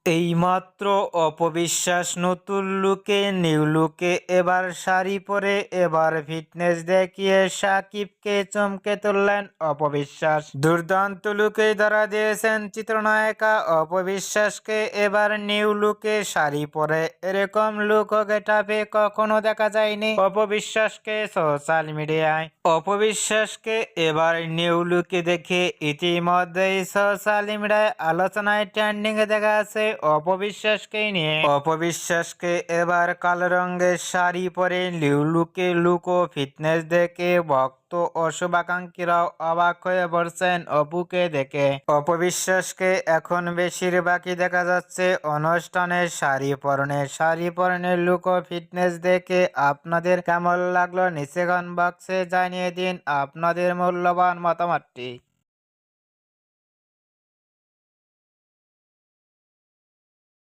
এইমাত্র অপবিশ্বাস নতুন লুকে নিউ লুকে এবার শাড়ি পরে এবার ফিটনেস দেখিয়ে সাকিবকে চমকে তুললেন অপবিশ্বাস। দুর্দান্ত লুকে ধরা দিয়েছেন চিত্রনায়িকা অপবিশ্বাসকে। এবার নিউ লুকে শাড়ি পরে এরকম লুক ও গেটআপে কখনো দেখা যায়নি অপবিশ্বাসকে সোশ্যাল মিডিয়ায়। অপবিশ্বাসকে এবার নিউ লুকে দেখে ইতিমধ্যেই সোশ্যাল মিডিয়ায় আলোচনায় ট্রেন্ডিং এ দেখা আছে অপবিশ্বাসকে নিয়ে। অপবিশ্বাসকে এবার কালো রঙের শাড়ি পরে নিউ লুকে লুক ও ফিটনেস দেখে ভক্ত ও শুভাকাঙ্ক্ষীরাও অবাক হয়ে পড়ছেন অপুকে দেখে। অপবিশ্বাসকে এখন বেশিরভাগই দেখা যাচ্ছে অনুষ্ঠানে শাড়ি পরনে লুক ও ফিটনেস দেখে আপনাদের কেমন লাগলো নিচে কমেন্ট বক্সে জানিয়ে দিন আপনাদের মূল্যবান মতামতটি।